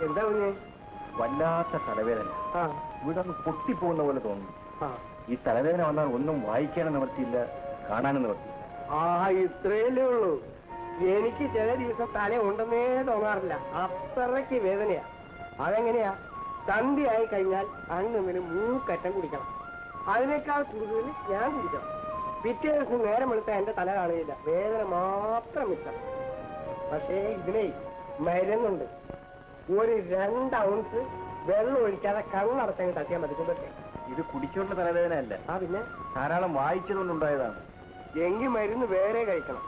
എന്താ കുഞ്ഞേ? വല്ലാത്ത തലവേദന. ഇവിടെ ഒന്ന് പൊട്ടിപ്പോകുന്ന പോലെ തോന്നുന്നു. ഈ തലവേദന വന്നാൽ ഒന്നും വായിക്കാനും നിവർത്തിയില്ല, കാണാനും നിവർത്തിയില്ല. ഇത്രയല്ലേ ഉള്ളൂ. എനിക്ക് ചില ദിവസം തല ഉണ്ടെന്നേ തോന്നാറില്ല, അത്രയ്ക്ക് വേദനയാ. അതെങ്ങനെയാ? സന്ധ്യയായി കഴിഞ്ഞാൽ അന്നിന് 3 കറ്റം കുടിക്കണം. അതിനേക്കാൾ കൂടുതൽ ഞാൻ കുടിക്കണം. പിറ്റേ ദിവസം നേരം വെളുത്താൽ എന്റെ തല കാണുകയില്ല, വേദന മാത്രം മിച്ചം. പക്ഷേ ഇതിനെ മരുന്നുണ്ട്. ഒരു 2 ഔൺസ് വെള്ളം ഒഴിക്കാതെ കണ്ണടച്ചങ്ങ് തട്ടിയാൽ മതി. ഇത് കുടിച്ചുകൊണ്ട തലവേദന അല്ല, പിന്നെ ധാരാളം വായിച്ചതുകൊണ്ടുണ്ടായതാണ്. എങ്കിൽ മരുന്ന് വേറെ കഴിക്കണം.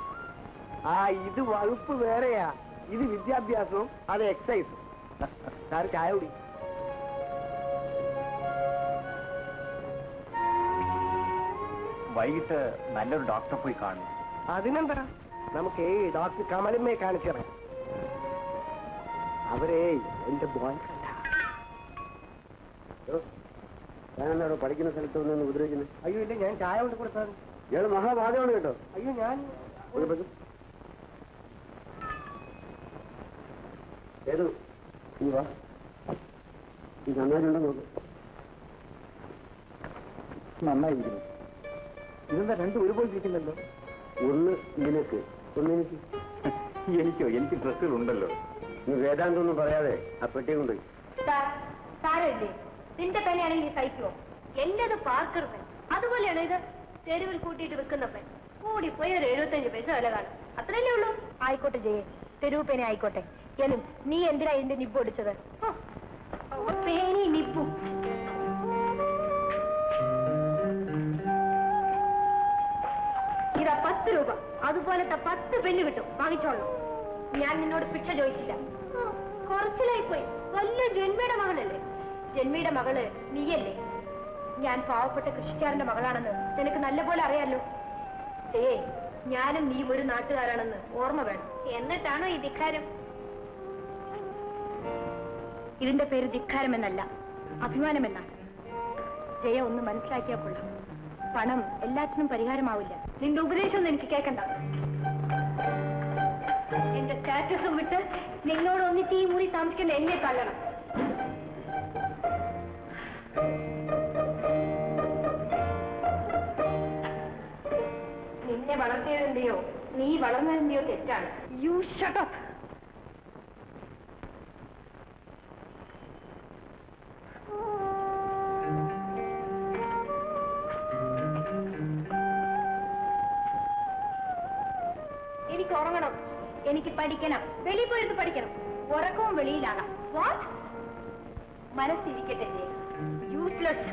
ഇത് വകുപ്പ് വേറെയാ, ഇത് വിദ്യാഭ്യാസവും അത് എക്സസൈസും. സാർ ചായ കുടി. വൈകിട്ട് നല്ലൊരു ഡോക്ടറെ പോയി കാണും. അതിനെന്താ, നമുക്ക് ഡോക്ടർ കമലമ്മയെ കാണിച്ചിറങ്ങാം. അവരേ എന്റെ ബോയ് ഞാനെന്താണോ പഠിക്കുന്ന സ്ഥലത്ത് നിന്ന് ഉപദ്രവിക്കുന്നത്? അയ്യോ ഇല്ല, ഞാൻ ചായ കൊണ്ട് കൊടുത്താൽ. ഇയാൾ മഹാബാധമാണ് കേട്ടോ. അയ്യോ ഞാൻ ഏതു നീ വാ, ഈ നന്നായിട്ടുണ്ടോ നോക്ക്. നന്നായിരിക്കുന്നു. ഇതെന്താ 2 ഒരുപോലെ ഇരിക്കുന്നല്ലോ? ഒന്ന് നിനക്ക്, ഒന്ന് എനിക്ക്. എനിക്കോ? എനിക്ക് ഡ്രസ്സുകൾ ഉണ്ടല്ലോ. നീ വേദാന്തൊന്നും പറയാതെ ആ പെട്ടി കൊണ്ട്. സാരമില്ലേ, നിന്റെ പെണ്ണയാണെങ്കിൽ നീ സഹിക്കുവോ? എന്റേത് പാർക്കർ പെൻ. അതുപോലെയാണ് ഇത്. തെരുവിൽ കൂട്ടിയിട്ട് വിൽക്കുന്ന പെൻ. കൂടിപ്പോയി ഒരു 75 പൈസ വില കാണും, അത്രയല്ലേ ഉള്ളൂ. ആയിക്കോട്ടെ ജയെ, തെരുവ് പേന ആയിക്കോട്ടെ. എന്നും നീ എന്തിനാ എന്റെ നിബ് ഒടിച്ചത്? പേനി നിബും. ഇതാ 10 രൂപ. അതുപോലത്തെ 10 പെണ്ണ് കിട്ടും, വാങ്ങിച്ചോളൂ. ഞാൻ നിന്നോട് ഭിക്ഷ ചോദിച്ചില്ല. കുറച്ചിലായി പോയി. വലിയ ജന്മിയുടെ മകളല്ലേ? ജന്മിയുടെ മകള് നീയല്ലേ? ഞാൻ പാവപ്പെട്ട കൃഷിക്കാരന്റെ മകളാണെന്ന് നിനക്ക് നല്ലപോലെ അറിയാലോ. ഏ, ഞാനും നീ ഒരു നാട്ടുകാരാണെന്ന് ഓർമ്മ വേണം. എന്നിട്ടാണോ ഈ ധിക്കാരം? ഇതിന്റെ പേര് ധിക്കാരമെന്നല്ല, അഭിമാനമെന്നാണ്. ജയ ഒന്ന് മനസ്സിലാക്കിയാൽ കൊള്ളാം. പണം എല്ലാത്തിനും പരിഹാരമാവില്ല. നിന്റെ ഉപദേശമൊന്നും എനിക്ക് കേൾക്കണ്ട. എന്റെ സ്റ്റാറ്റസും വിട്ട് നിന്നോട് ഒന്നിച്ച് ഈ മുറി താമസിക്കുന്ന എന്നെ തല്ലണം. നിന്നെ വളർത്തിയതിന്റെയോ നീ വളർന്നതിന്റെയോ തെറ്റാണ്. You shut up. എനിക്ക് ഉറങ്ങണം, എനിക്ക് പഠിക്കണം, വെളിയിൽ പോയിട്ട് പഠിക്കണം. ഉറക്കവും വെളിയിലാകാം. വാട്ട്? മനസ്സിരിക്കട്ടെ, യൂസ്ലെസ്.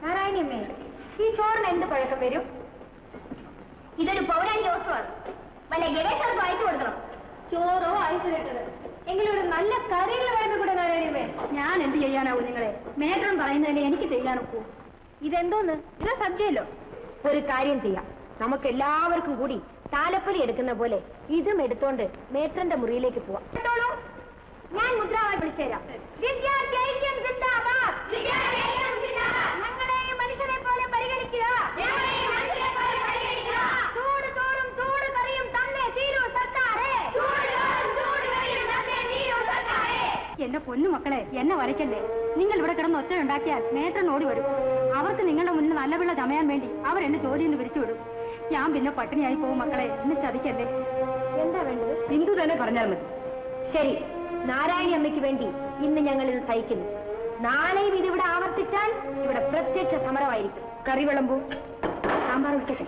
നാരായണിയമ്മേ, ഈ ചോറിന് എന്ത് പഴക്കം വരും? ഇതൊരു പൗരാണിക വസ്തുവാണ്. വല്ല ഗണേശർക്ക് അയച്ചു കൊടുക്കണം. ചോറോ അയച്ചു കേട്ടത് എങ്കിലും ഒരു നല്ല കറികൾ വേണ്ട കൂടെ നാരായണിയമ്മേ. ഞാൻ എന്ത് ചെയ്യാനാവൂ നിങ്ങളെ? മേട്രൻ പറയുന്നതല്ലേ എനിക്ക് ചെയ്യാനൊക്കൂ. ഇതെന്തോന്ന്? ഇത് സബ്ജയല്ലോ. ഒരു കാര്യം ചെയ്യാം, നമുക്ക് എല്ലാവർക്കും കൂടി താലപ്പൊലി എടുക്കുന്ന പോലെ ഇതും എടുത്തോണ്ട് മേട്രന്റെ മുറിയിലേക്ക് പോവാം. ഞാൻ മുദ്രാവായി വിളിച്ചുതരാം. ഞങ്ങളെ മനുഷ്യരെ പോലെ പരിഗണിക്കുക. ചൂട് ചോറും ചൂട് കറിയും തന്നെ തീരൂ സർക്കാരേ. എന്റെ പൊന്നു മക്കളെ, എന്നെ വരയ്ക്കല്ലേ. നിങ്ങൾ ഇവിടെ കിടന്ന് ഒച്ച ഉണ്ടാക്കിയാൽ മേത്രൻ ഓടി വരും. അവർക്ക് നിങ്ങളുടെ മുന്നിൽ നല്ല പിള്ള ചമയാൻ വേണ്ടി അവരെന്നെ ചോദ്യം പിരിച്ചുവിടും. ഞാൻ പിന്നെ പട്ടിണിയായി പോകും. മക്കളെ, ഇന്ന് ചതിക്കല്ലേ. എന്താ വേണ്ടത്? ബിന്ദു തന്നെ പറഞ്ഞാൽ മതി. ശരി, നാരായണി അമ്മയ്ക്ക് വേണ്ടി ഇന്ന് ഞങ്ങൾ ഇത് സഹിക്കുന്നു. നാളെയും ഇതിവിടെ ആവർത്തിച്ചാൽ ഇവിടെ പ്രത്യക്ഷ സമരമായിരിക്കും. കറി വിളമ്പൂ, സാമ്പാർ ഒഴിക്കട്ടെ,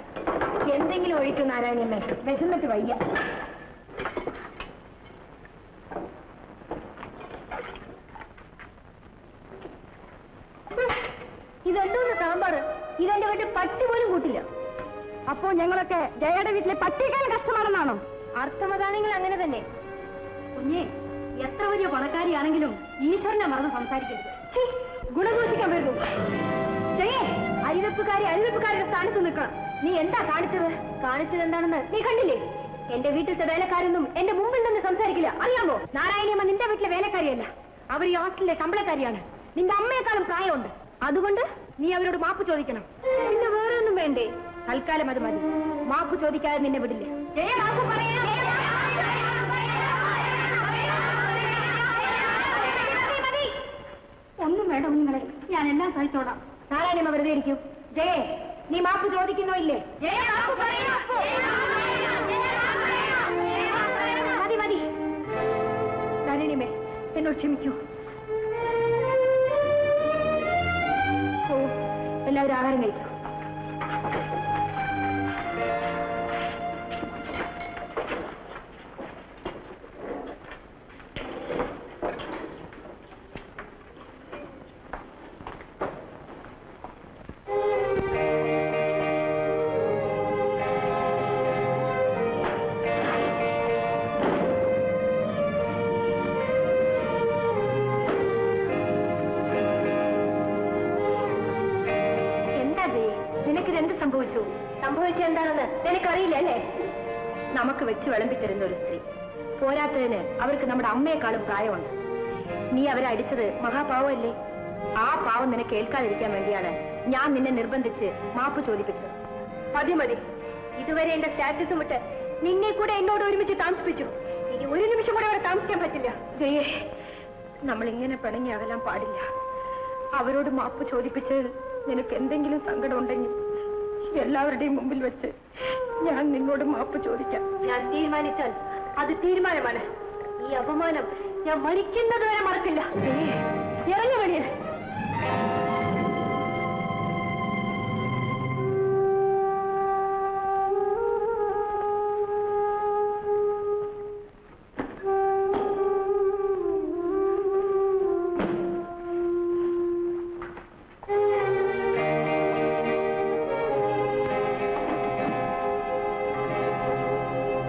എന്തെങ്കിലും ഒഴിക്കും നാരായണി അമ്മ. വിശന്നിട്ട് വയ്യ. ഇതെന്തോന്ന് സാമ്പാർ? ഇതെന്റെ വീട്ടിൽ പട്ടി പോലും കൂട്ടില്ല. അപ്പോ ഞങ്ങളൊക്കെ ജയയുടെ വീട്ടിലെ പട്ടിയേക്കാൾ കഷ്ടമാണെന്നാണോ അർത്ഥമതാണെങ്കിൽ? അങ്ങനെ തന്നെ. കുഞ്ഞേ, എത്ര വലിയ പണക്കാരിയാണെങ്കിലും ഈശ്വരനെ മറന്ന് സംസാരിക്കരുത്. ഗുണദോഷിക്കാൻ വരുന്നു. ജയേ, അരിവെപ്പുകാരുടെ സ്ഥാനത്ത് നിൽക്കണം. നീ എന്താ കാണിച്ചത്? കാണിച്ചത് എന്താണെന്ന് നീ കണ്ടില്ലേ? എന്റെ വീട്ടിലത്തെ വേലക്കാരൊന്നും എന്റെ മുമ്പിൽ നിന്ന് സംസാരിക്കില്ല, അറിയാമോ? നാരായണിയമ്മ നിന്റെ വീട്ടിലെ വേലക്കാരിയല്ല, അവർ ഈ ഹോസ്റ്റലിലെ ശമ്പളക്കാരിയാണ്. നിന്റെ അമ്മയെക്കാളും പ്രായമുണ്ട്. അതുകൊണ്ട് നീ അവരോട് മാപ്പ് ചോദിക്കണം. പിന്നെ വേറെ ഒന്നും വേണ്ടേ? തൽക്കാലം അത് മതി. മാപ്പ് ചോദിക്കാതെ നിന്നെ വിടില്ല. ഒന്നും വേണ്ട കുഞ്ഞുങ്ങളെ, ഞാൻ എല്ലാം സഹിച്ചോളാം. നാരായണമ്മ വെറുതെ ഇരിക്കും. ജയേ, നീ മാപ്പ് ചോദിക്കുന്നോ ഇല്ലേ? മതി മതി. നാരായണിയമ്മേ, എന്നോട് ക്ഷമിക്കൂ. ഓ, എല്ലാവരും ആഹാരം കഴിച്ചു. സംഭവിച്ചെന്താണെന്ന് നിനക്കറിയില്ല അല്ലേ? നമുക്ക് വെച്ച് വിളമ്പിത്തരുന്ന ഒരു സ്ത്രീ, പോരാത്തതിന് അവർക്ക് നമ്മുടെ അമ്മയെക്കാളും പ്രായമുണ്ട്. നീ അവരെ അടിച്ചത് മഹാപാവമല്ലേ? ആ പാവം നിനക്ക് കേൾക്കാതിരിക്കാൻ വേണ്ടിയാണ് ഞാൻ നിന്നെ നിർബന്ധിച്ച് മാപ്പ് ചോദിപ്പിച്ചത്. മതി മതി. ഇതുവരെ എന്റെ സ്റ്റാറ്റസും വിട്ട് നിന്നെ കൂടെ എന്നോട് ഒരുമിച്ച് താമസിപ്പിച്ചു. ഇനി ഒരു നിമിഷം കൂടെ അവിടെ താമസിക്കാൻ പറ്റില്ല. ജയേ, നമ്മളിങ്ങനെ പിണങ്ങി അകലാൻ പാടില്ല. അവരോട് മാപ്പ് ചോദിപ്പിച്ച് നിനക്ക് എന്തെങ്കിലും സങ്കടം ഉണ്ടെങ്കിൽ എല്ലാവരുടെയും മുമ്പിൽ വെച്ച് ഞാൻ നിന്നോട് മാപ്പ് ചോദിക്കാം. ഞാൻ തീരുമാനിച്ചാൽ അത് തീരുമാനമാണ്. ഈ അപമാനം ഞാൻ മരിക്കുന്നത് വരെ മറക്കില്ല. ഇറങ്ങി വെളിയിൽ.